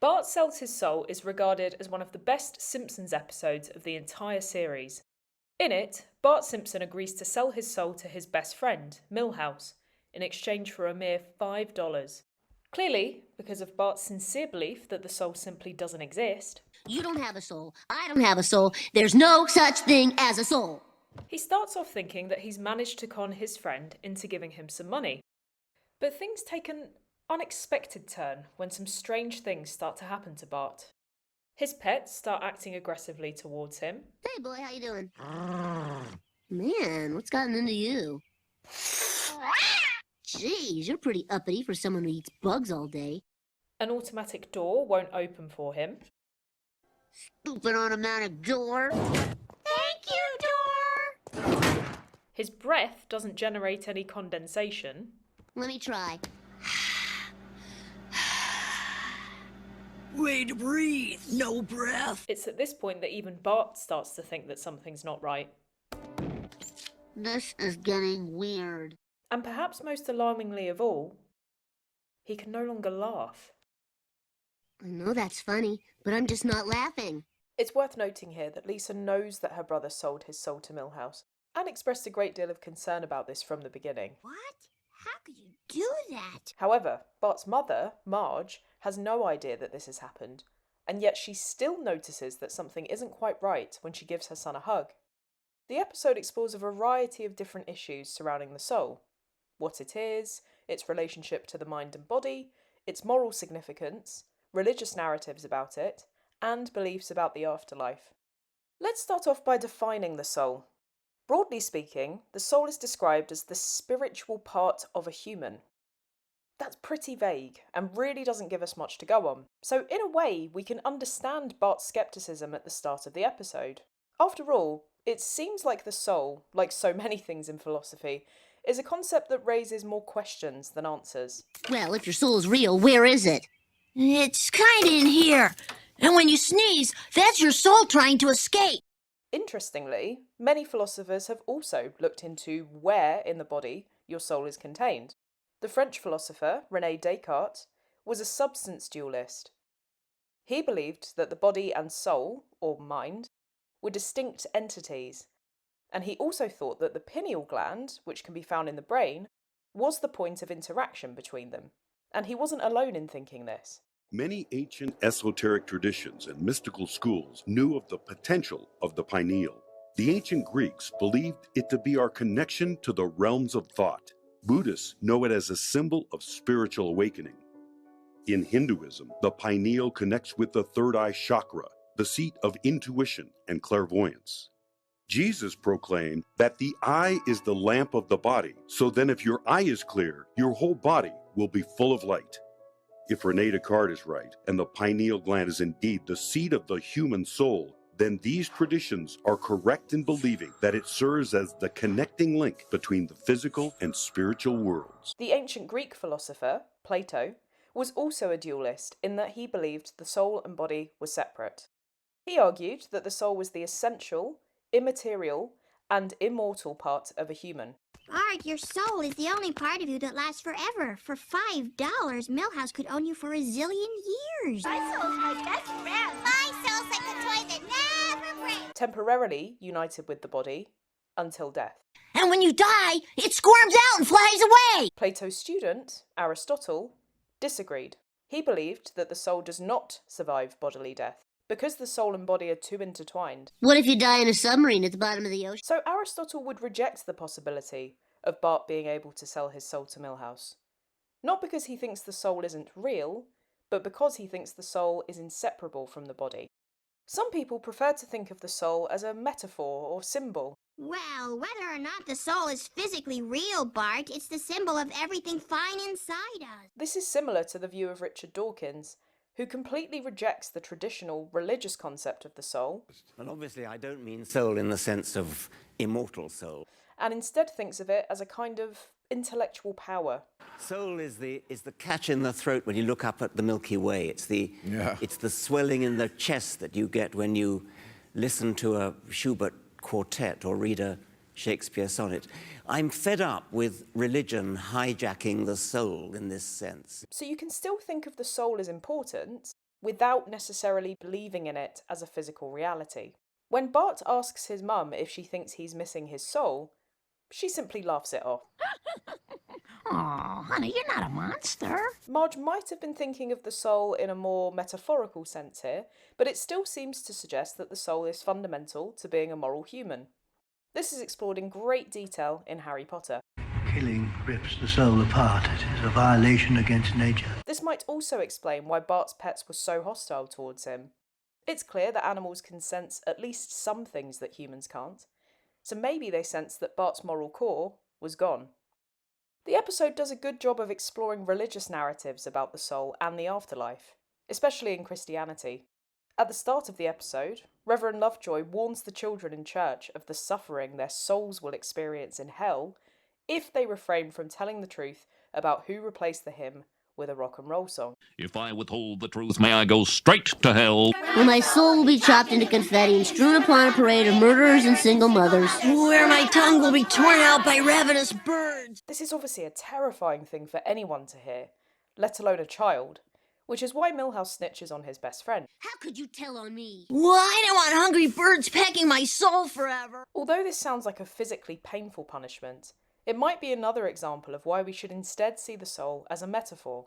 Bart Sells His Soul is regarded as one of the best Simpsons episodes of the entire series. In it, Bart Simpson agrees to sell his soul to his best friend, Milhouse, in exchange for a mere $5. Clearly, because of Bart's sincere belief that the soul simply doesn't exist, You don't have a soul. I don't have a soul. There's no such thing as a soul. he starts off thinking that he's managed to con his friend into giving him some money. But things take an unexpected turn when some strange things start to happen to Bart. His pets start acting aggressively towards him. Hey, boy, how you doing? Man, what's gotten into you? Jeez, you're pretty uppity for someone who eats bugs all day. An automatic door won't open for him. Stupid automatic door. Thank you, door. His breath doesn't generate any condensation. Let me try. Way to breathe, no breath. It's at this point that even Bart starts to think that something's not right. This is getting weird. And perhaps most alarmingly of all, he can no longer laugh. I know that's funny, but I'm just not laughing. It's worth noting here that Lisa knows that her brother sold his soul to Milhouse and expressed a great deal of concern about this from the beginning. What? How could you do that? However, Bart's mother, Marge, has no idea that this has happened, and yet she still notices that something isn't quite right when she gives her son a hug. The episode explores a variety of different issues surrounding the soul: what it is, its relationship to the mind and body, its moral significance, religious narratives about it, and beliefs about the afterlife. Let's start off by defining the soul. Broadly speaking, the soul is described as the spiritual part of a human. That's pretty vague and really doesn't give us much to go on. So in a way, we can understand Bart's skepticism at the start of the episode. After all, it seems like the soul, like so many things in philosophy, is a concept that raises more questions than answers. Well, if your soul's real, where is it? It's kinda in here. And when you sneeze, that's your soul trying to escape. Interestingly, many philosophers have also looked into where in the body your soul is contained. The French philosopher René Descartes was a substance dualist. He believed that the body and soul, or mind, were distinct entities, and he also thought that the pineal gland, which can be found in the brain, was the point of interaction between them. And he wasn't alone in thinking this. Many ancient esoteric traditions and mystical schools knew of the potential of the pineal. The ancient Greeks believed it to be our connection to the realms of thought. Buddhists know it as a symbol of spiritual awakening. In Hinduism, the pineal connects with the third eye chakra, the seat of intuition and clairvoyance. Jesus proclaimed that the eye is the lamp of the body, so then if your eye is clear, your whole body will be full of light. If René Descartes is right, and the pineal gland is indeed the seat of the human soul, then these traditions are correct in believing that it serves as the connecting link between the physical and spiritual worlds. The ancient Greek philosopher, Plato, was also a dualist in that he believed the soul and body were separate. He argued that the soul was the essential, immaterial, and immortal part of a human. Bart, your soul is the only part of you that lasts forever. For $5, Milhouse could own you for a zillion years. My soul's my best friend. My soul's like a toy that never breaks. Temporarily united with the body until death. And when you die, it squirms out and flies away. Plato's student, Aristotle, disagreed. He believed that the soul does not survive bodily death, because the soul and body are too intertwined. What if you die in a submarine at the bottom of the ocean? So Aristotle would reject the possibility of Bart being able to sell his soul to Milhouse. Not because he thinks the soul isn't real, but because he thinks the soul is inseparable from the body. Some people prefer to think of the soul as a metaphor or symbol. Well, whether or not the soul is physically real, Bart, it's the symbol of everything fine inside us. This is similar to the view of Richard Dawkins, who completely rejects the traditional religious concept of the soul. And obviously I don't mean soul in the sense of immortal soul. And instead thinks of it as a kind of intellectual power. Soul is the catch in the throat when you look up at the Milky Way. It's the swelling in the chest that you get when you listen to a Schubert quartet or read a Shakespeare sonnet. I'm fed up with religion hijacking the soul in this sense. So you can still think of the soul as important, without necessarily believing in it as a physical reality. When Bart asks his mum if she thinks he's missing his soul, she simply laughs it off. Oh, honey, you're not a monster. Marge might have been thinking of the soul in a more metaphorical sense here, but it still seems to suggest that the soul is fundamental to being a moral human. This is explored in great detail in Harry Potter. Killing rips the soul apart. It is a violation against nature. This might also explain why Bart's pets were so hostile towards him. It's clear that animals can sense at least some things that humans can't, so maybe they sensed that Bart's moral core was gone. The episode does a good job of exploring religious narratives about the soul and the afterlife, especially in Christianity. At the start of the episode, Reverend Lovejoy warns the children in church of the suffering their souls will experience in hell if they refrain from telling the truth about who replaced the hymn with a rock and roll song. If I withhold the truth, may I go straight to hell. Where my soul will be chopped into confetti and strewn upon a parade of murderers and single mothers. Where my tongue will be torn out by ravenous birds. This is obviously a terrifying thing for anyone to hear, let alone a child, which is why Milhouse snitches on his best friend. How could you tell on me? Well, I don't want hungry birds pecking my soul forever. Although this sounds like a physically painful punishment, it might be another example of why we should instead see the soul as a metaphor.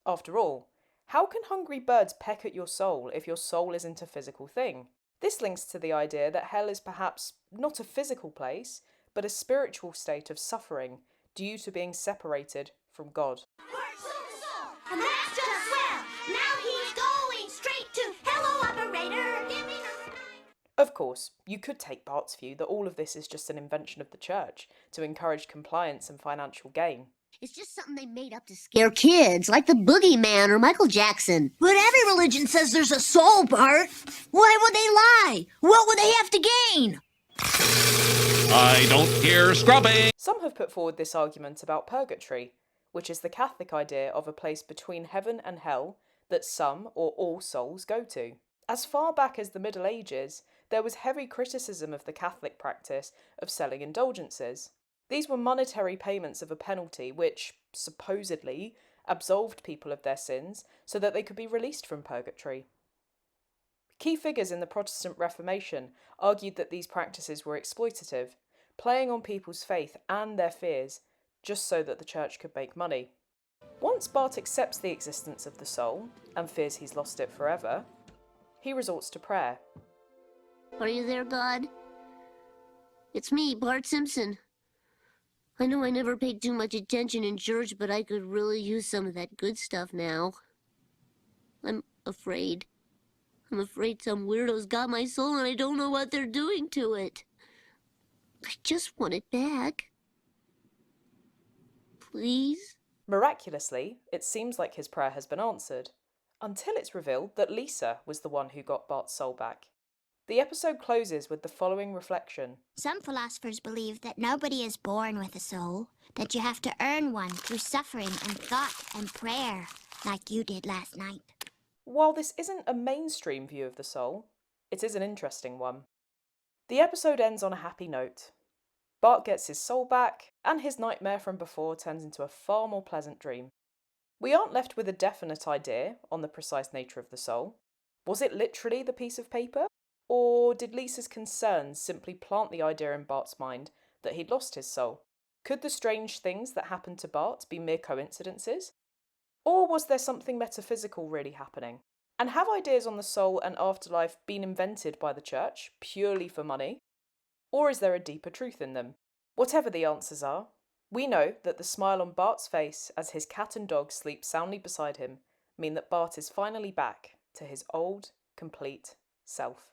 After all, how can hungry birds peck at your soul if your soul isn't a physical thing? This links to the idea that hell is perhaps not a physical place, but a spiritual state of suffering due to being separated from God. And that's just swell. Now he's going straight to hello, operator. Give me some time. Of course, you could take Bart's view that all of this is just an invention of the church to encourage compliance and financial gain. It's just something they made up to scare kids, like the Boogeyman or Michael Jackson. But every religion says there's a soul, Bart. Why would they lie? What would they have to gain? I don't hear scrubbing. Some have put forward this argument about purgatory, which is the Catholic idea of a place between heaven and hell that some or all souls go to. As far back as the Middle Ages, there was heavy criticism of the Catholic practice of selling indulgences. These were monetary payments of a penalty which, supposedly, absolved people of their sins so that they could be released from purgatory. Key figures in the Protestant Reformation argued that these practices were exploitative, playing on people's faith and their fears just so that the church could make money. Once Bart accepts the existence of the soul and fears he's lost it forever, he resorts to prayer. Are you there, God? It's me, Bart Simpson. I know I never paid too much attention in church, but I could really use some of that good stuff now. I'm afraid. I'm afraid some weirdos got my soul and I don't know what they're doing to it. I just want it back. Please? Miraculously, it seems like his prayer has been answered, until it's revealed that Lisa was the one who got Bart's soul back. The episode closes with the following reflection. Some philosophers believe that nobody is born with a soul, that you have to earn one through suffering and thought and prayer, like you did last night. While this isn't a mainstream view of the soul, it is an interesting one. The episode ends on a happy note. Bart gets his soul back, and his nightmare from before turns into a far more pleasant dream. We aren't left with a definite idea on the precise nature of the soul. Was it literally the piece of paper? Or did Lisa's concerns simply plant the idea in Bart's mind that he'd lost his soul? Could the strange things that happened to Bart be mere coincidences? Or was there something metaphysical really happening? And have ideas on the soul and afterlife been invented by the church purely for money? Or is there a deeper truth in them? Whatever the answers are, we know that the smile on Bart's face as his cat and dog sleep soundly beside him mean that Bart is finally back to his old, complete self.